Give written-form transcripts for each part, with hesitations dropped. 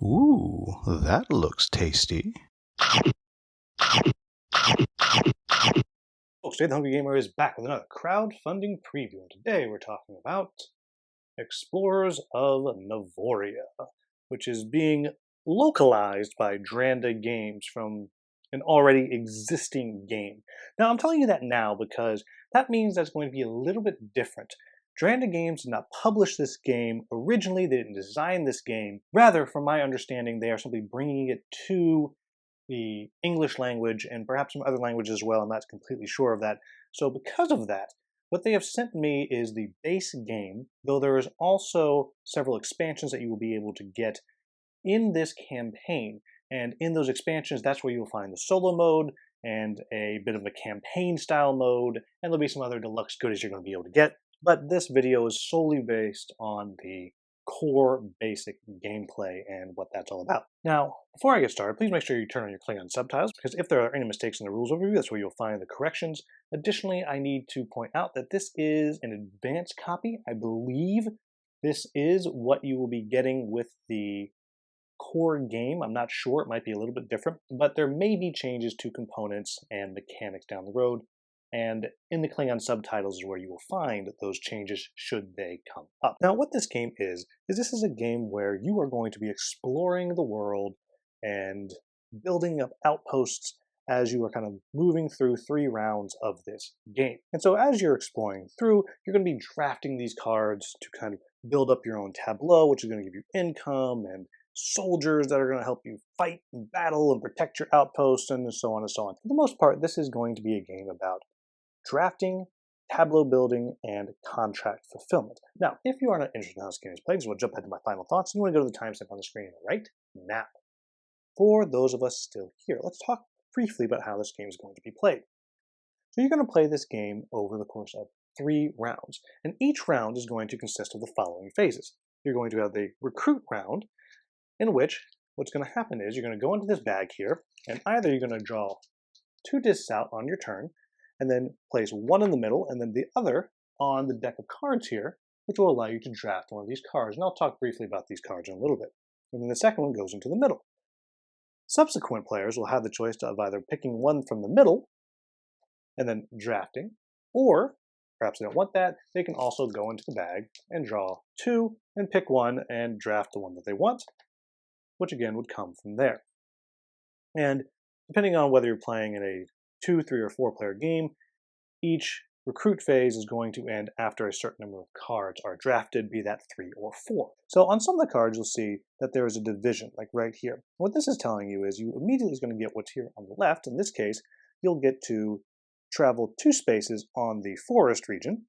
Ooh, that looks tasty. Folks, today the Hungry Gamer is back with another crowdfunding preview. And today we're talking about Explorers of Navoria, which is being localized by Dranda Games from an already existing game. Now, I'm telling you that now because that means that's going to be a little bit different. Dranda Games did not publish this game originally, they didn't design this game. Rather, from my understanding, they are simply bringing it to the English language and perhaps some other languages as well. I'm not completely sure of that. So because of that, what they have sent me is the base game, though there is also several expansions that you will be able to get in this campaign. And in those expansions, that's where you'll find the solo mode and a bit of a campaign style mode, and there'll be some other deluxe goodies you're going to be able to get. But this video is solely based on the core basic gameplay and what that's all about. Now, before I get started, please make sure you turn on your Klingon subtitles, because if there are any mistakes in the rules overview, that's where you'll find the corrections. Additionally, I need to point out that this is an advanced copy. I believe this is what you will be getting with the core game. I'm not sure, it might be a little bit different, but there may be changes to components and mechanics down the road. And in the Klingon subtitles is where you will find those changes should they come up. Now, what this game is this is a game where you are going to be exploring the world and building up outposts as you are kind of moving through 3 rounds of this game. And so as you're exploring through, you're going to be drafting these cards to kind of build up your own tableau, which is going to give you income and soldiers that are going to help you fight and battle and protect your outposts and so on and so on. For the most part, this is going to be a game about drafting, tableau building, and contract fulfillment. Now, if you are not interested in how this game is played, so we'll jump ahead to my final thoughts, and you want to go to the timestamp on the screen right now. For those of us still here, let's talk briefly about how this game is going to be played. So you're going to play this game over the course of 3 rounds, and each round is going to consist of the following phases. You're going to have the recruit round, in which what's going to happen is you're going to go into this bag here, and either you're going to draw 2 discs out on your turn, and then place 1 in the middle, and then the other on the deck of cards here, which will allow you to draft one of these cards. And I'll talk briefly about these cards in a little bit. And then the second one goes into the middle. Subsequent players will have the choice of either picking one from the middle and then drafting, or perhaps they don't want that, they can also go into the bag and draw 2 and pick one and draft the one that they want, which again would come from there. And depending on whether you're playing in a 2, 3, or 4 player game, each recruit phase is going to end after a certain number of cards are drafted, be that 3 or 4. So on some of the cards, you'll see that there is a division, like right here. What this is telling you is you immediately is going to get what's here on the left. In this case, you'll get to travel 2 spaces on the forest region,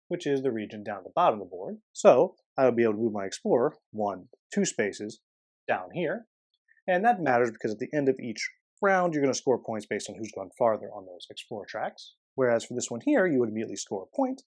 which is the region down the bottom of the board. So I would be able to move my explorer 1, 2 spaces down here. And that matters because at the end of each round, you're going to score points based on who's gone farther on those explorer tracks. Whereas for this one here, you would immediately score a point.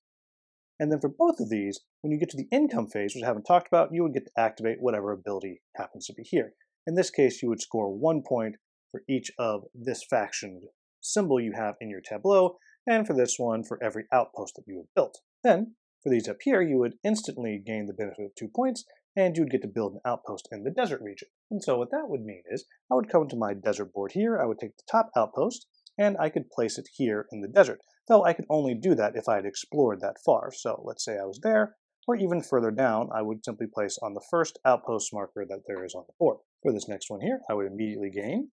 And then for both of these, when you get to the income phase, which I haven't talked about, you would get to activate whatever ability happens to be here. In this case, you would score 1 point for each of this faction symbol you have in your tableau, and for this one, for every outpost that you have built. Then, for these up here, you would instantly gain the benefit of 2 points, and you would get to build an outpost in the desert region. And so what that would mean is, I would come to my desert board here, I would take the top outpost, and I could place it here in the desert. Though I could only do that if I had explored that far. So let's say I was there, or even further down, I would simply place on the first outpost marker that there is on the board. For this next one here, I would immediately gain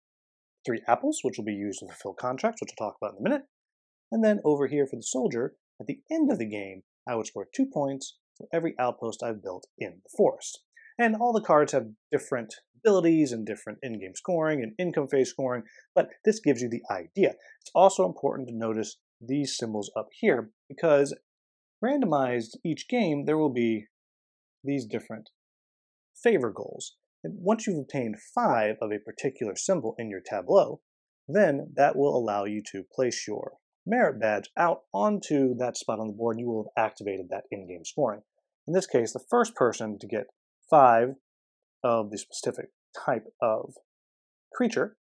3 apples, which will be used to fulfill contracts, which we'll talk about in a minute. And then over here for the soldier, at the end of the game, I would score 2 points for every outpost I've built in the forest. And all the cards have different abilities and different in-game scoring and income phase scoring, but this gives you the idea. It's also important to notice these symbols up here, because randomized each game, there will be these different favor goals. And once you've obtained 5 of a particular symbol in your tableau, then that will allow you to place your merit badge out onto that spot on the board, and you will have activated that in-game scoring. In this case, the first person to get 5 of the specific type of creature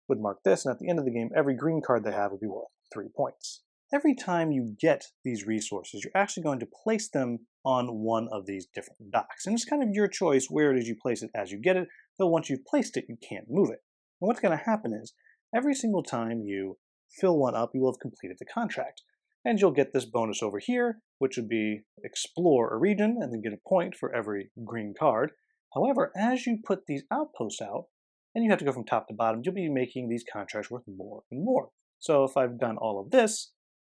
would mark this, and at the end of the game, every green card they have would be worth 3 points. Every time you get these resources, you're actually going to place them on one of these different docks. And it's kind of your choice where it is you place it as you get it, though once you've placed it, you can't move it. And what's going to happen is, every single time you fill one up, you will have completed the contract. And you'll get this bonus over here, which would be explore a region and then get a point for every green card. However, as you put these outposts out, and you have to go from top to bottom, you'll be making these contracts worth more and more. So if I've done all of this,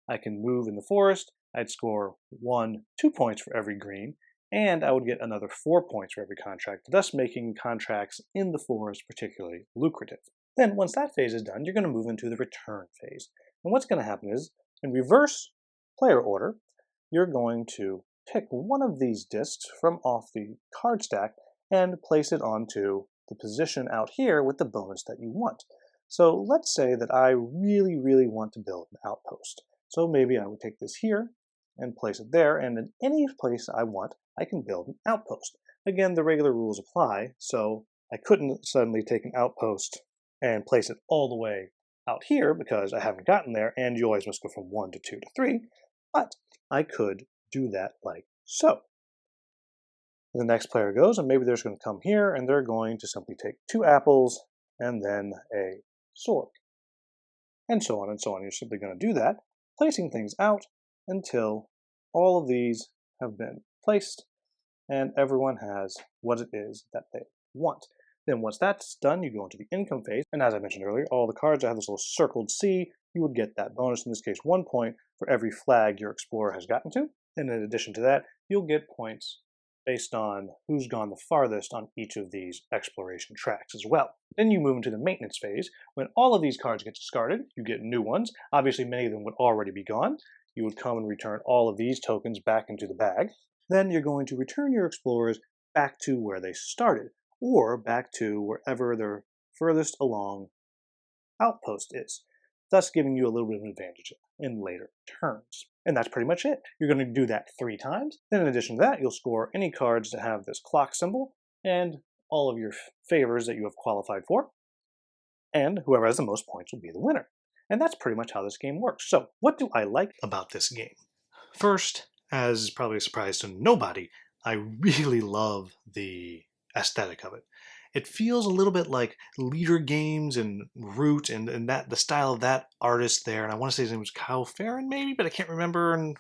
I can move in the forest, I'd score 2 points for every green, and I would get another 4 points for every contract, thus making contracts in the forest particularly lucrative. Then once that phase is done, you're going to move into the return phase. And what's going to happen is, in reverse player order, you're going to pick one of these discs from off the card stack and place it onto the position out here with the bonus that you want. So let's say that I really, really want to build an outpost. So maybe I would take this here and place it there, and in any place I want, I can build an outpost. Again, the regular rules apply, so I couldn't suddenly take an outpost and place it all the way out here because I haven't gotten there, and you always must go from 1 to 2 to 3, but I could do that like so. The next player goes, and maybe they're just going to come here, and they're going to simply take 2 apples and then a sword, and so on and so on. You're simply going to do that, placing things out until all of these have been placed, and everyone has what it is that they want. Then once that's done, you go into the income phase, and as I mentioned earlier, all the cards that have this little circled C, you would get that bonus, in this case 1 point, for every flag your explorer has gotten to. And in addition to that, you'll get points based on who's gone the farthest on each of these exploration tracks as well. Then you move into the maintenance phase. When all of these cards get discarded, you get new ones. Obviously, many of them would already be gone. You would come and return all of these tokens back into the bag. Then you're going to return your explorers back to where they started, or back to wherever their furthest along outpost is, thus giving you a little bit of an advantage in later turns. And that's pretty much it. You're going to do that 3 times. Then in addition to that, you'll score any cards that have this clock symbol and all of your favors that you have qualified for. And whoever has the most points will be the winner. And that's pretty much how this game works. So what do I like about this game? First, as probably a surprise to nobody, I really love the aesthetic of it. It feels a little bit like Leader Games and Root and that the style of that artist there. And I want to say his name was Kyle Farron maybe, but I can't remember. And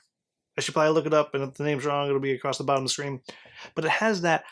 I should probably look it up. And if the name's wrong, it'll be across the bottom of the screen. But it has that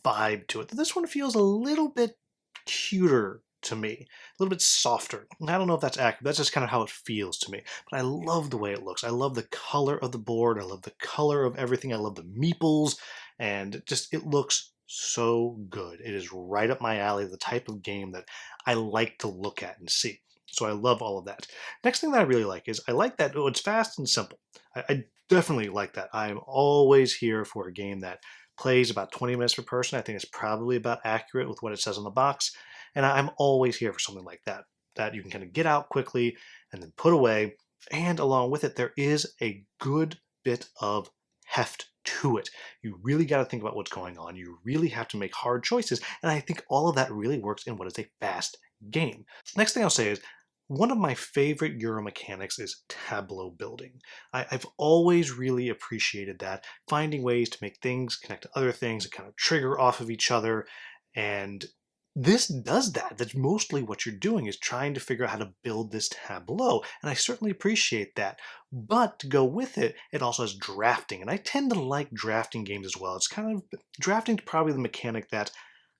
vibe to it. This one feels a little bit cuter to me, a little bit softer. I don't know if that's accurate. That's just kind of how it feels to me. But I love the way it looks. I love the color of the board. I love the color of everything. I love the meeples. And just, it looks so good. It is right up my alley, the type of game that I like to look at and see. So I love all of that. Next thing that I really like is I like that it's fast and simple. I definitely like that. I'm always here for a game that plays about 20 minutes per person. I think it's probably about accurate with what it says on the box. And I'm always here for something like that, that you can kind of get out quickly and then put away. And along with it, there is a good bit of heft to it. You really got to think about what's going on. You really have to make hard choices. And I think all of that really works in what is a fast game. Next thing I'll say is, one of my favorite Euro mechanics is tableau building. I've always really appreciated that, finding ways to make things connect to other things and kind of trigger off of each other. And this does that. That's mostly what you're doing, is trying to figure out how to build this tableau. And I certainly appreciate that. But to go with it, it also has drafting. And I tend to like drafting games as well. It's kind of, drafting probably the mechanic that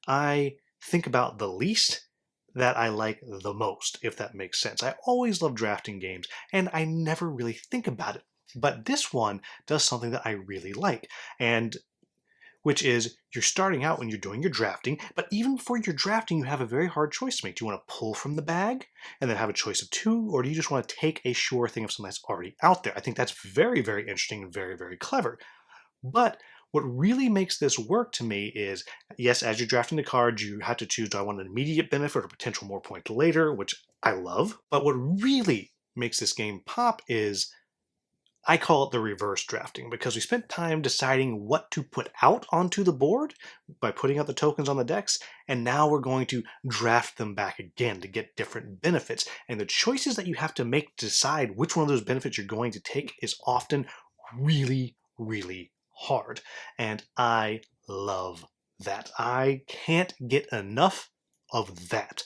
I think about the least, that I like the most, if that makes sense. I always love drafting games, and I never really think about it. But this one does something that I really like, and which is you're starting out when you're doing your drafting, but even for your drafting, you have a very hard choice to make. Do you want to pull from the bag and then have a choice of 2, or do you just want to take a sure thing of something that's already out there? I think that's very, very interesting and very, very clever. But what really makes this work to me is, yes, as you're drafting the cards, you have to choose, do I want an immediate benefit or potential more point later, which I love. But what really makes this game pop is, I call it the reverse drafting, because we spent time deciding what to put out onto the board by putting out the tokens on the decks, and now we're going to draft them back again to get different benefits. And the choices that you have to make to decide which one of those benefits you're going to take is often really, really hard. And I love that. I can't get enough of that.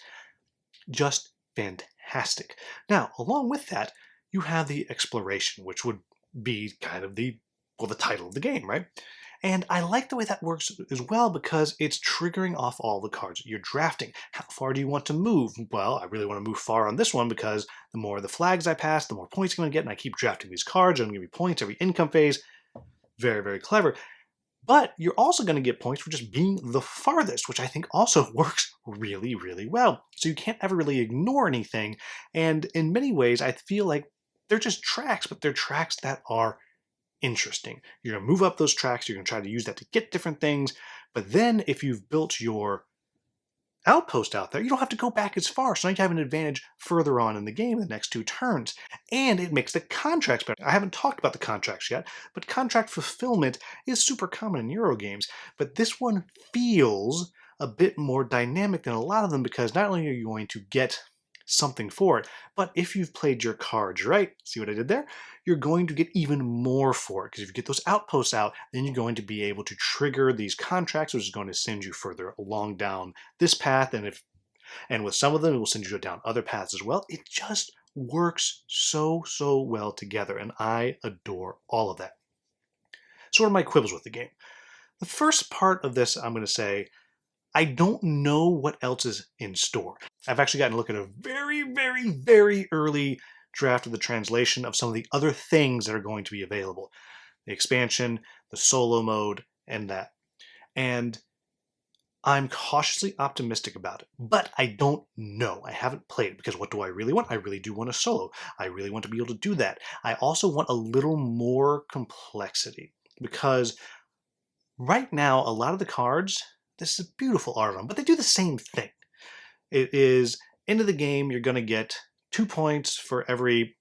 Just fantastic. Now, along with that, you have the exploration, which would be kind of the title of the game, right? And I like the way that works as well because it's triggering off all the cards that you're drafting. How far do you want to move? Well, I really want to move far on this one because the more the flags I pass, the more points I'm going to get, and I keep drafting these cards. I'm going to give me points every income phase. Very, very clever. But you're also going to get points for just being the farthest, which I think also works really, really well. So you can't ever really ignore anything. And in many ways, I feel like they're just tracks, but they're tracks that are interesting. You're going to move up those tracks. You're going to try to use that to get different things. But then if you've built your outpost out there, you don't have to go back as far. So now you have an advantage further on in the game, the next 2 turns. And it makes the contracts better. I haven't talked about the contracts yet, but contract fulfillment is super common in Euro games. But this one feels a bit more dynamic than a lot of them because not only are you going to get something for it, but if you've played your cards right, see what I did there? You're going to get even more for it because if you get those outposts out, then you're going to be able to trigger these contracts, which is going to send you further along down this path. And with some of them, it will send you down other paths as well. It just works so well together, and I adore all of that. So what are my quibbles with the game? The first part of this, I'm going to say, I don't know what else is in store. I've actually gotten to look at a very early draft of the translation of some of the other things that are going to be available. The expansion, the solo mode, and that. And I'm cautiously optimistic about it, but I don't know. I haven't played it because what do I really want? I really do want a solo. I really want to be able to do that. I also want a little more complexity because right now, a lot of the cards, this is beautiful art on them, but they do the same thing. It is, end of the game, you're going to get 2 points for every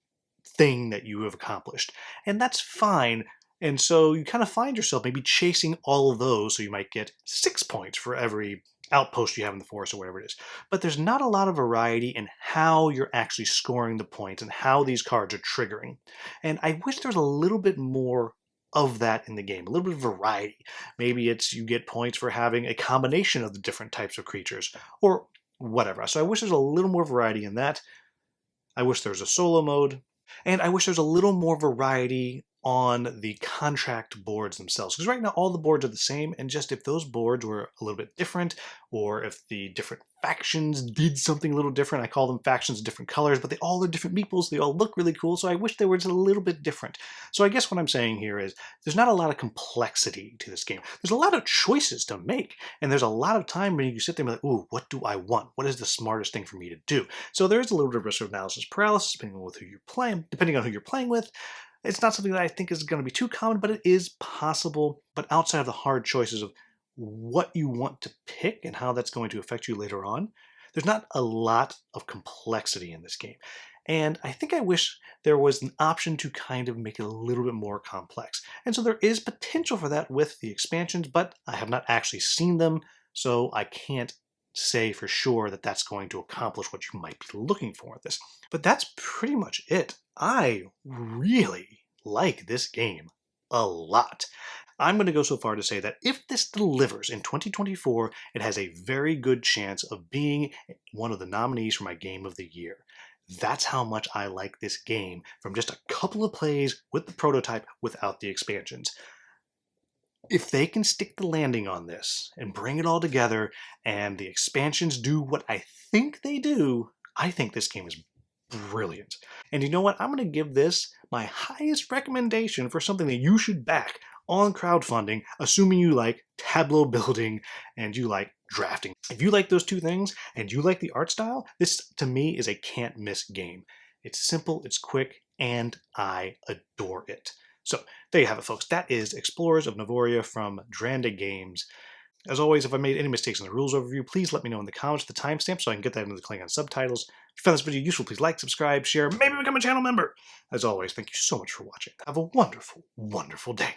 thing that you have accomplished. And that's fine. And so you kind of find yourself maybe chasing all of those, so you might get 6 points for every outpost you have in the forest or whatever it is. But there's not a lot of variety in how you're actually scoring the points and how these cards are triggering. And I wish there was a little bit more of that in the game, a little bit of variety. Maybe it's you get points for having a combination of the different types of creatures or whatever. So I wish there's a little more variety in that. I wish there was a solo mode. And I wish there's a little more variety on the contract boards themselves. Because right now all the boards are the same, and just if those boards were a little bit different, or if the different factions did something a little different, I call them factions of different colors, but they all are different meeples, they all look really cool, so I wish they were just a little bit different. So I guess what I'm saying here is there's not a lot of complexity to this game. There's a lot of choices to make, and there's a lot of time when you sit there and be like, ooh, what do I want? What is the smartest thing for me to do? So there is a little bit of risk of analysis paralysis depending on who you're playing with. It's not something that I think is going to be too common, but it is possible. But outside of the hard choices of what you want to pick and how that's going to affect you later on, there's not a lot of complexity in this game. And I think I wish there was an option to kind of make it a little bit more complex. And so there is potential for that with the expansions, but I have not actually seen them, so I can't say for sure that that's going to accomplish what you might be looking for with this. But that's pretty much it. I really like this game a lot. I'm going to go so far to say that if this delivers in 2024, it has a very good chance of being one of the nominees for my Game of the Year. That's how much I like this game from just a couple of plays with the prototype without the expansions. If they can stick the landing on this and bring it all together and the expansions do what I think they do, I think this game is brilliant. And you know what? I'm going to give this my highest recommendation for something that you should back on crowdfunding, assuming you like tableau building and you like drafting. If you like those two things and you like the art style, this to me is a can't miss game. It's simple, it's quick, and I adore it. So there you have it, folks. That is Explorers of Navoria from Dranda Games. As always, if I made any mistakes in the rules overview, please let me know in the comments with the timestamp so I can get that into the Klingon subtitles. If you found this video useful, please like, subscribe, share, maybe become a channel member. As always, thank you so much for watching. Have a wonderful, wonderful day.